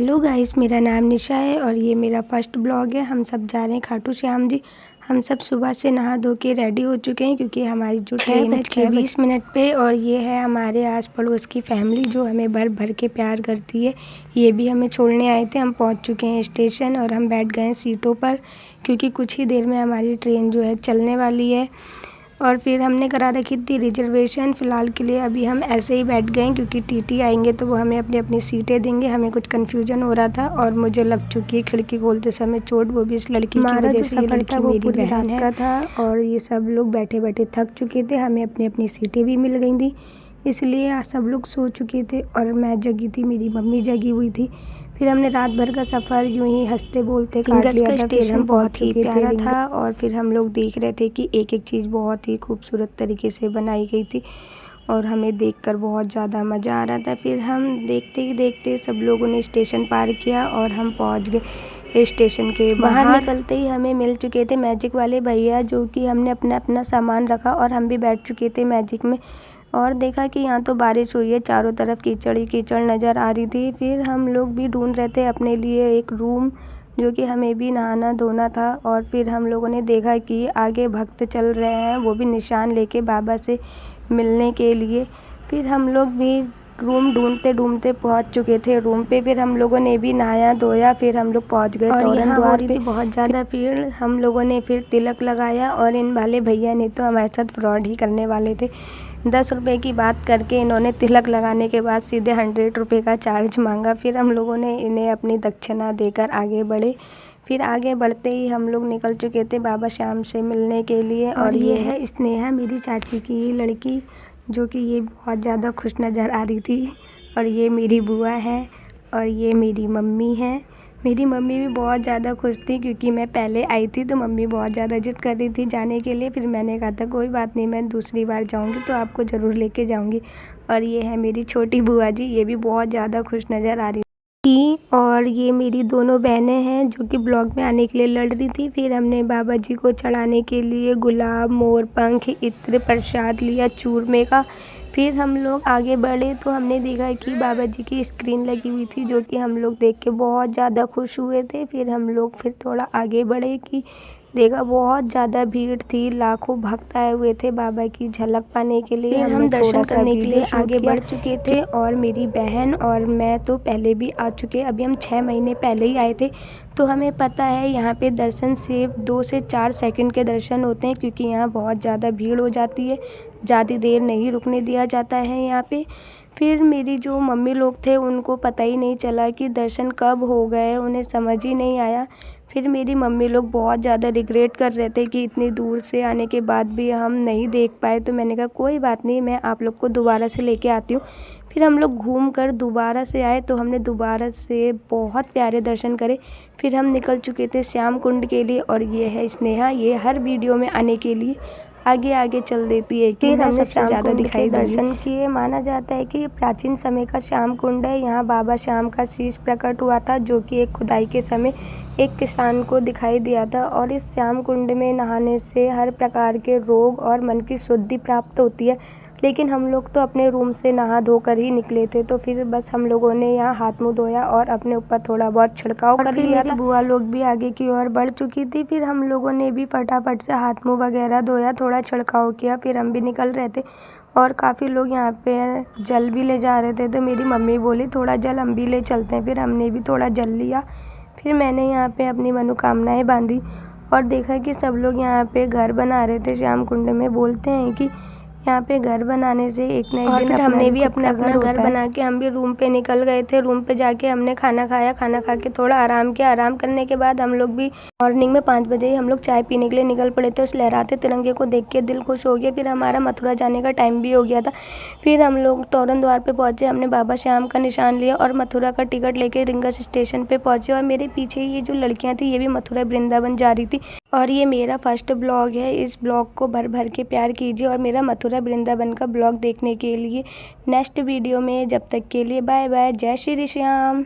Hello guys, मेरा नाम निशा है और ये मेरा फर्स्ट ब्लॉग है। हम सब जा रहे हैं खाटू श्याम जी। हम सब सुबह से नहा धो के रेडी हो चुके हैं क्योंकि हमारी जो ट्रेन है 6:20 पे। और ये है हमारे आस पड़ोस की फैमिली जो हमें भर भर के प्यार करती है। ये भी हमें छोड़ने आए थे। हम पहुंच चुके हैं स्टेशन और हम बैठ गए हैं सीटों पर क्योंकि कुछ ही देर में हमारी ट्रेन जो है चलने वाली है। और फिर हमने करा रखी थी रिजर्वेशन। फ़िलहाल के लिए अभी हम ऐसे ही बैठ गए क्योंकि टीटी आएंगे तो वो हमें अपनी अपनी सीटें देंगे। हमें कुछ कन्फ्यूजन हो रहा था और मुझे लग चुकी है खिड़की खोलते समय चोट, वो भी इस लड़की की वजह से। ये लड़की मेरी बहन है था और ये सब लोग बैठे बैठे थक चुके थे। हमें अपनी अपनी सीटें भी मिल गई थी, इसलिए सब लोग सो चुके थे और मैं जगी थी, मेरी मम्मी जगी हुई थी। फिर हमने रात भर का सफ़र यूं ही हंसते बोलते काट लिया था। स्टेशन बहुत ही प्यारा था और फिर हम लोग देख रहे थे कि एक एक चीज़ बहुत ही खूबसूरत तरीके से बनाई गई थी और हमें देखकर बहुत ज़्यादा मज़ा आ रहा था। फिर हम देखते ही देखते सब लोगों ने स्टेशन पार किया और हम पहुंच गए स्टेशन के बाहर। निकलते ही हमें मिल चुके थे मैजिक वाले भैया, जो कि हमने अपना अपना सामान रखा और हम भी बैठ चुके थे मैजिक में। और देखा कि यहाँ तो बारिश हुई है, चारों तरफ कीचड़ ही कीचड़ नज़र आ रही थी। फिर हम लोग भी ढूंढ रहे थे अपने लिए एक रूम, जो कि हमें भी नहाना धोना था। और फिर हम लोगों ने देखा कि आगे भक्त चल रहे हैं, वो भी निशान लेके बाबा से मिलने के लिए। फिर हम लोग भी रूम ढूंढते ढूंढते पहुंच चुके थे रूम पे। फिर हम लोगों ने भी नहाया धोया, फिर हम लोग पहुंच गए तोरण द्वार पे। बहुत ज़्यादा भीड़। हम लोगों ने फिर तिलक लगाया और इन वाले भैया ने तो हमारे साथ फ्रॉड ही करने वाले थे। 10 रुपये की बात करके इन्होंने तिलक लगाने के बाद सीधे 100 रुपये का चार्ज मांगा। फिर हम लोगों ने इन्हें अपनी दक्षिणा देकर आगे बढ़े। फिर आगे बढ़ते ही हम लोग निकल चुके थे बाबा श्याम से मिलने के लिए। और ये है स्नेहा, मेरी चाची की लड़की, जो कि ये बहुत ज़्यादा खुश नज़र आ रही थी। और ये मेरी बुआ है और ये मेरी मम्मी है। मेरी मम्मी भी बहुत ज़्यादा खुश थी क्योंकि मैं पहले आई थी तो मम्मी बहुत ज़्यादा जिद कर रही थी जाने के लिए। फिर मैंने कहा था कोई बात नहीं, मैं दूसरी बार जाऊंगी तो आपको ज़रूर लेके जाऊंगी। और ये है मेरी छोटी बुआ जी, ये भी बहुत ज़्यादा खुश नज़र आ रही थी। और ये मेरी दोनों बहनें हैं जो कि ब्लॉग में आने के लिए लड़ रही थी। फिर हमने बाबा जी को चढ़ाने के लिए गुलाब, मोर पंख, इत्र, प्रसाद लिया चूरमे का। फिर हम लोग आगे बढ़े तो हमने देखा कि बाबा जी की स्क्रीन लगी हुई थी, जो कि हम लोग देख के बहुत ज़्यादा खुश हुए थे। फिर हम लोग फिर थोड़ा आगे बढ़े कि देखा बहुत ज़्यादा भीड़ थी, लाखों भक्त आए हुए थे बाबा की झलक पाने के लिए। हम दर्शन करने के लिए आगे बढ़ चुके थे और मेरी बहन और मैं तो पहले भी आ चुके। अभी हम 6 महीने पहले ही आए थे तो हमें पता है यहाँ पे दर्शन सिर्फ 2 से 4 सेकंड के दर्शन होते हैं क्योंकि यहाँ बहुत ज़्यादा भीड़ हो जाती है, ज़्यादा देर नहीं रुकने दिया जाता है यहाँ पे। फिर मेरी जो मम्मी लोग थे उनको पता ही नहीं चला कि दर्शन कब हो गए, उन्हें समझ ही नहीं आया। फिर मेरी मम्मी लोग बहुत ज़्यादा रिग्रेट कर रहे थे कि इतनी दूर से आने के बाद भी हम नहीं देख पाए। तो मैंने कहा कोई बात नहीं, मैं आप लोग को दोबारा से लेके आती हूँ। फिर हम लोग घूम कर दोबारा से आए तो हमने दोबारा से बहुत प्यारे दर्शन करे। फिर हम निकल चुके थे श्याम कुंड के लिए। और ये है स्नेहा, ये हर वीडियो में आने के लिए आगे आगे चल देती है कि मैं सबसे ज़्यादा दिखाई दर्शन किए। माना जाता है कि ये प्राचीन समय का श्याम कुंड है। यहाँ बाबा श्याम का शीश प्रकट हुआ था, जो कि एक खुदाई के समय एक किसान को दिखाई दिया था। और इस श्याम कुंड में नहाने से हर प्रकार के रोग और मन की शुद्धि प्राप्त होती है। लेकिन हम लोग तो अपने रूम से नहा धोकर ही निकले थे, तो फिर बस हम लोगों ने यहाँ हाथ मुँह धोया और अपने ऊपर थोड़ा बहुत छिड़काव कर लिया था। बुआ लोग भी आगे की ओर बढ़ चुकी थी। फिर हम लोगों ने भी फटाफट से हाथ मुँह वगैरह धोया, थोड़ा छिड़काव किया, फिर हम भी निकल रहे थे। और काफ़ी लोग यहाँ पे जल भी ले जा रहे थे, तो मेरी मम्मी बोली थोड़ा जल हम भी ले चलते हैं। फिर हमने भी थोड़ा जल लिया। फिर मैंने यहाँ पे अपनी मनोकामनाएं बांधी और देखा कि सब लोग यहाँ पे घर बना रहे थे श्याम कुंड में। बोलते हैं कि यहाँ पे घर बनाने से एक न एक दिन हमने भी अपना घर बना के हम भी रूम पे निकल गए थे। रूम पे जाके हमने खाना खाया, खाना खा के थोड़ा आराम किया। आराम करने के बाद हम लोग भी मॉर्निंग में 5 बजे ही हम लोग चाय पीने के लिए निकल पड़े थे। उस लहराते तिरंगे को देख के दिल खुश हो गया। फिर हमारा मथुरा जाने का टाइम भी हो गया था। फिर हम लोग तोरण द्वार पे पहुँचे, हमने बाबा श्याम का निशान लिया और मथुरा का टिकट लेके रिंगस स्टेशन पे पहुँचे। और मेरे पीछे ये जो लड़कियाँ थी ये भी मथुरा वृंदावन जा रही थी। और ये मेरा फर्स्ट ब्लॉग है, इस ब्लॉग को भर भर के प्यार कीजिए और मेरा मथुरा वृंदावन का ब्लॉग देखने के लिए नेक्स्ट वीडियो में। जब तक के लिए बाय बाय, जय श्री श्याम।